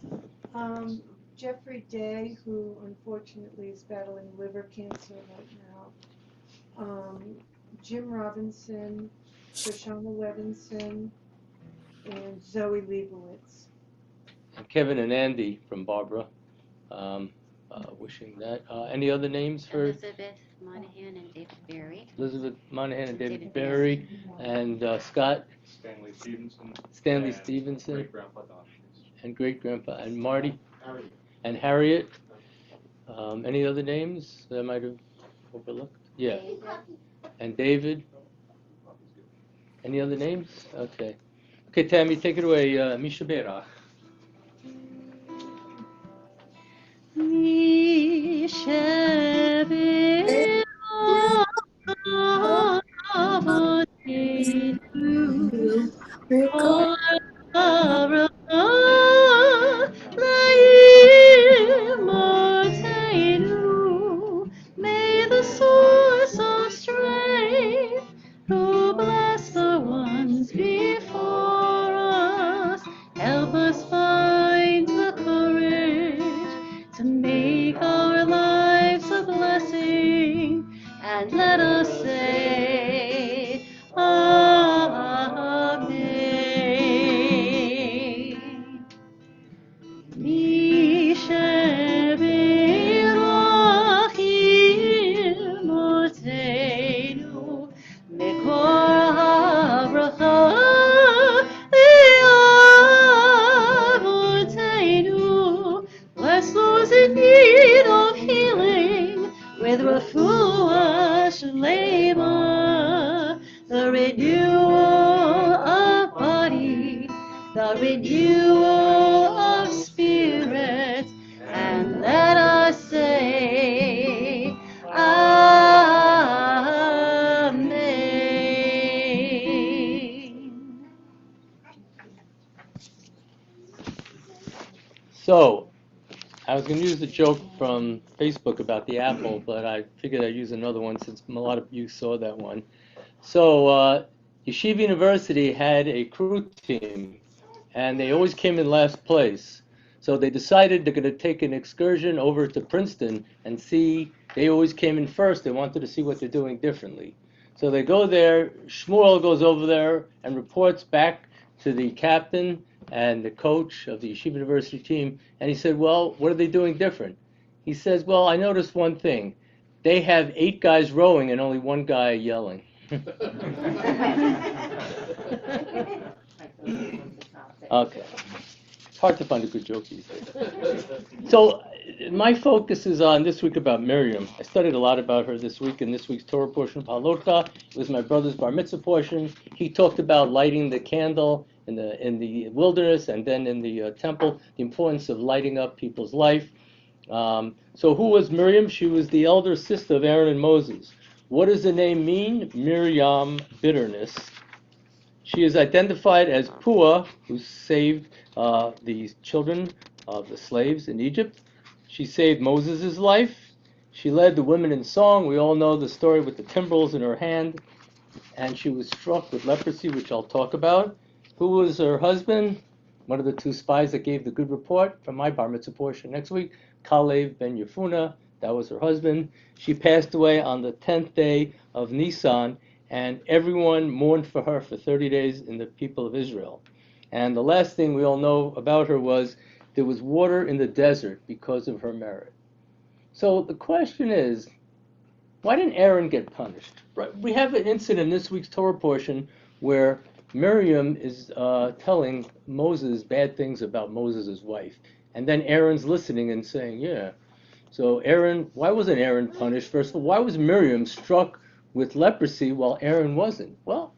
Jeffrey Day, who unfortunately is battling liver cancer right now. Jim Robinson, Shoshana Levinson, and Zoe Leibowitz. And Kevin and Andy from Barbara. Wishing that. Any other names for Elizabeth Monahan and David Berry. Elizabeth Monahan and David Berry and Scott Stanley Stevenson Great grandpa Don. and great grandpa and Marty and Harriet. Any other names that I might have overlooked? Yeah. And David. Any other names? Okay. Okay, Tammy, take it away. Misha Berach. and let us say, Amen. Mi shevirachim Otenu, Mekor habracha Avotenu. Bless those in need of healing with refuah shlema, the renewal of body, the renewal of spirit, and let us say, Amen. So, I was going to use the joke from Facebook about the apple, but I figured I'd use another one since a lot of you saw that one. So, Yeshiva University had a crew team, and they always came in last place. So they decided they're going to take an excursion over to Princeton and see. They always came in first. They wanted to see what they're doing differently. So they go there. Shmuel goes over there and reports back to the captain and the coach of the Yeshiva University team. And he said, well, what are they doing different? He says, well, I noticed one thing. They have 8 guys rowing and only 1 guy yelling. Okay. It's hard to find a good joke these days. So my focus is on this week about Miriam. I studied a lot about her this week in this week's Torah portion of Halotcha. It was my brother's bar mitzvah portion. He talked about lighting the candle in the wilderness and then in the temple, the importance of lighting up people's life. So who was Miriam? She was the elder sister of Aaron and Moses. What does the name mean? Miriam, bitterness. She is identified as Pua, who saved the children of the slaves in Egypt. She saved Moses' life. She led the women in song. We all know the story with the timbrels in her hand. And she was struck with leprosy, which I'll talk about. Who was her husband? One of the 2 spies that gave the good report from my bar mitzvah portion next week, Kalev ben Yefuna. That was her husband. She passed away on the 10th day of Nisan, and everyone mourned for her for 30 days in the people of Israel. And the last thing we all know about her was there was water in the desert because of her merit. So the question is, why didn't Aaron get punished? Right? We have an incident in this week's Torah portion where Miriam is telling Moses bad things about Moses' wife. And then Aaron's listening and saying, yeah. So Aaron, why wasn't Aaron punished? First of all, why was Miriam struck with leprosy while Aaron wasn't? Well,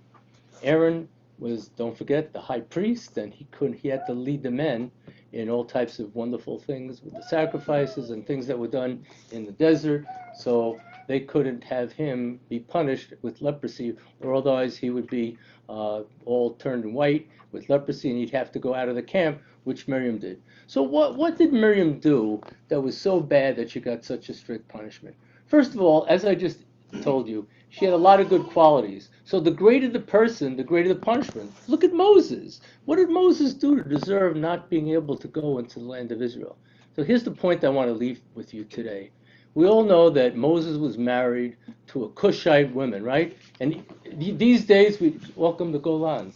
Aaron was, don't forget, the high priest, and he had to lead the men in all types of wonderful things with the sacrifices and things that were done in the desert. So they couldn't have him be punished with leprosy, or otherwise he would be all turned white with leprosy, and he'd have to go out of the camp, which Miriam did. So what did Miriam do that was so bad that she got such a strict punishment? First of all, as I just told you, she had a lot of good qualities. So the greater the person, the greater the punishment. Look at Moses. What did Moses do to deserve not being able to go into the land of Israel? So here's the point I want to leave with you today. We all know that Moses was married to a Cushite woman, right? And these days, we welcome the Golans.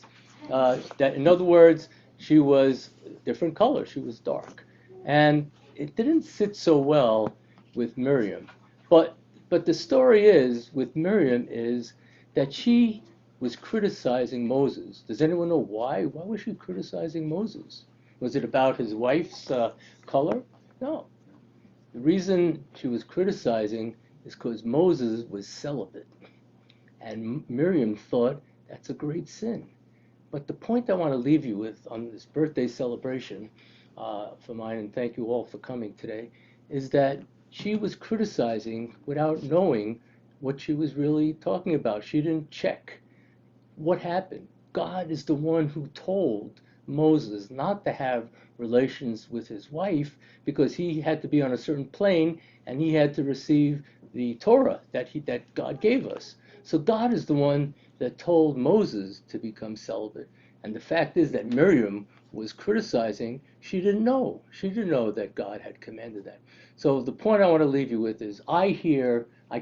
That, in other words, she was different color. She was dark. And it didn't sit so well with Miriam. But the story is, with Miriam, is that she was criticizing Moses. Does anyone know why? Why was she criticizing Moses? Was it about his wife's color? No. The reason she was criticizing is because Moses was celibate. And Miriam thought that's a great sin. But the point I want to leave you with on this birthday celebration for mine, and thank you all for coming today, is that she was criticizing without knowing what she was really talking about. She didn't check what happened. God is the one who told Moses not to have relations with his wife because he had to be on a certain plane and he had to receive the Torah that God gave us. So God is the one that told Moses to become celibate. And the fact is that Miriam was criticizing. She didn't know. She didn't know that God had commanded that. So the point I want to leave you with is I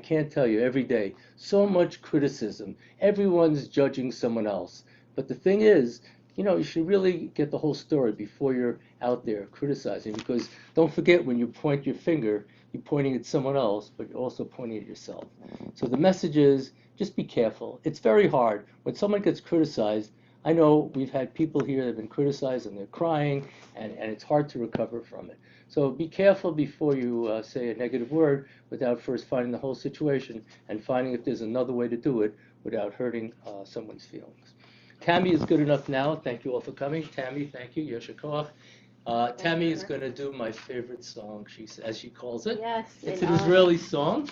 can't tell you every day, so much criticism. Everyone's judging someone else. But the thing is, you should really get the whole story before you're out there criticizing, because don't forget, when you point your finger, you're pointing at someone else, but you're also pointing at yourself. So the message is, just be careful. It's very hard. When someone gets criticized, I know we've had people here that have been criticized and they're crying, and it's hard to recover from it. So be careful before you say a negative word without first finding the whole situation and finding if there's another way to do it without hurting someone's feelings. Tammy is good enough now. Thank you all for coming. Tammy, thank you. Yosher Koach. Tammy is going to do my favorite song, as she calls it. Yes. It's an Israeli song.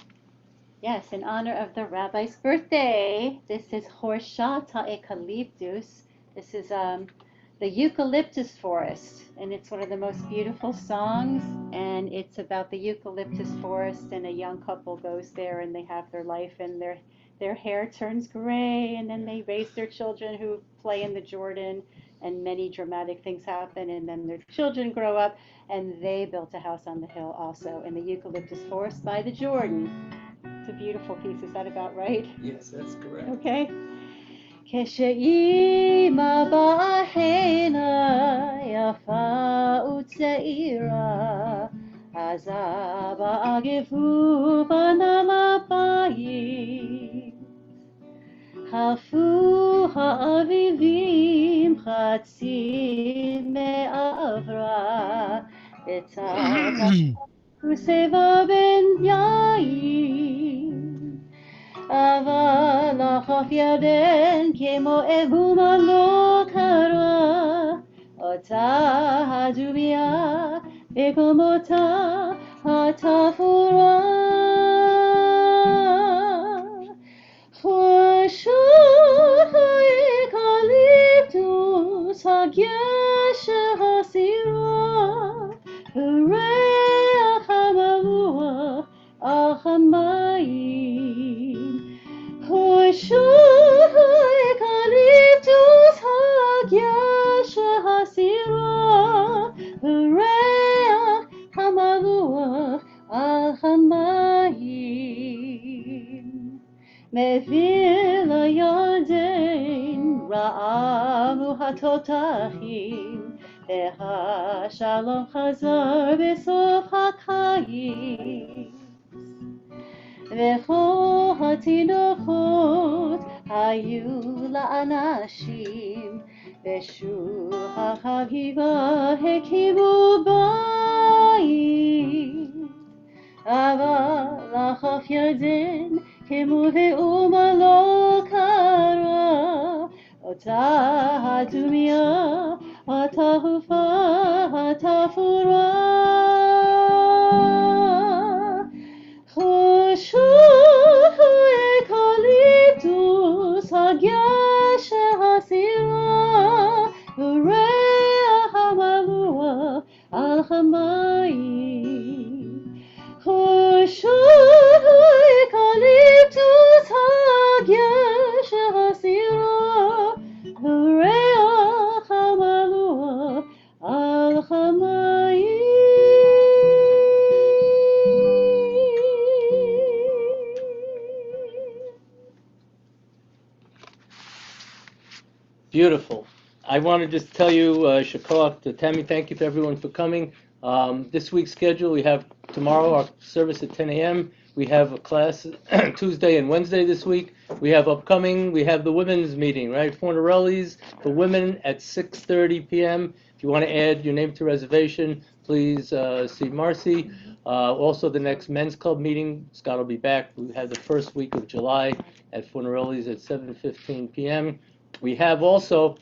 Yes, in honor of the rabbi's birthday. This is Horshat Ha'ekaliptus. This is the eucalyptus forest, and it's one of the most beautiful songs, and it's about the eucalyptus forest, and a young couple goes there and they have their life, and their hair turns gray, and then they raise their children who play in the Jordan, and many dramatic things happen, and then their children grow up, and they built a house on the hill also in the eucalyptus forest by the Jordan. It's a beautiful piece. Is that about right? Yes, that's correct. Okay. כשאימא בהנה יפה וצעירה, אז אבא אגבו בנה לבית. חלפו האביבים חצי מעברה, וצבע בן יין. אבל לחוף ירדן כמו אבומה לא קרה, אותה הדומיה בקומתה התפורה. חורשות האקליפטוס הגשר הסירה, וריח המלוח על המים. חורשות האקליפטוס הגשר הסירה, וריח המלוח על המים. מעביר לירדן רעמו התותחים, והשלום חזר בסוף הקיץ. וכל התינוקות היו לאנשים, ושוב החגיגה הקימו בית. אבל לחוף ירדן כמו ואומה לא קרה, אותה הדומיה התעופה התפורה. חורשות האקליפטוס הגשר הסירה, וריח המלוח על המים. חורשות האקליפטוס הגשר הסירה, וריח המלוח על המים. Beautiful. I want to just tell you, Shakoach, to Tammy, thank you to everyone for coming. This week's schedule, we have tomorrow our service at 10 a.m. We have a class Tuesday and Wednesday this week. We have the women's meeting, right? Fornarelli's for women at 6:30 p.m. If you want to add your name to reservation, please see Marcy. Also, the next men's club meeting, Scott will be back. We have the first week of July at Fornarelli's at 7:15 p.m. We have also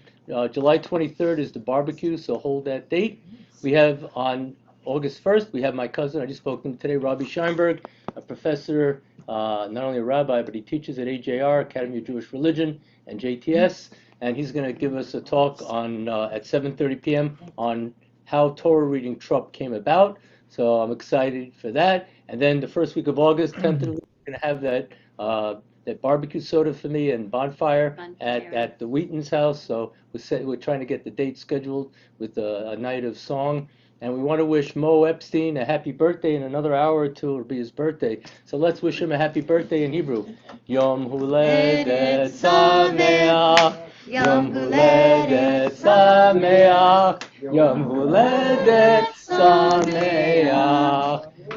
July 23rd is the barbecue, so hold that date. We have on August 1st, we have my cousin, I just spoke to him today, Rabbi Scheinberg, a professor, not only a rabbi, but he teaches at AJR, Academy of Jewish Religion, and JTS, and he's going to give us a talk on at 7:30 p.m. on how Torah reading Trupp came about. So I'm excited for that. And then the first week of August, 10th, we're going to have that that barbecue soda for me and bonfire at Bonfire. the Wheaton's house. So we're trying to get the date scheduled with a night of song. And we want to wish Mo Epstein a happy birthday. In another hour or two, it'll be his birthday. So let's wish him a happy birthday in Hebrew. Yom Huledet Sameach. Yom Huledet Sameach. Yom Huledet Sameach.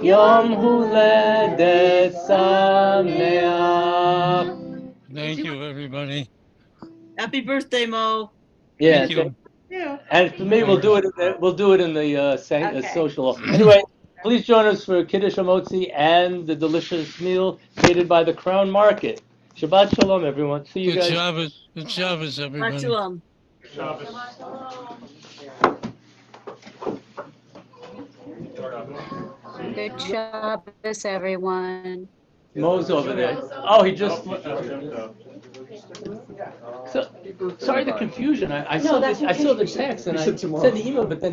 Yom Huledet Sameach. Thank you, everybody. Happy birthday, Mo. Yeah, Thank you. and for me, we'll do it in the social. Anyway, please join us for Kiddush Hamotzi and the delicious meal catered by the Crown Market. Shabbat Shalom, everyone. See you Good guys. Shabbos. Good Shabbos, Shabbat everybody. Shalom. Good Shabbos, everyone. Mo's over there. Oh, he just. So, sorry the confusion. I saw the text and I sent the email, but then.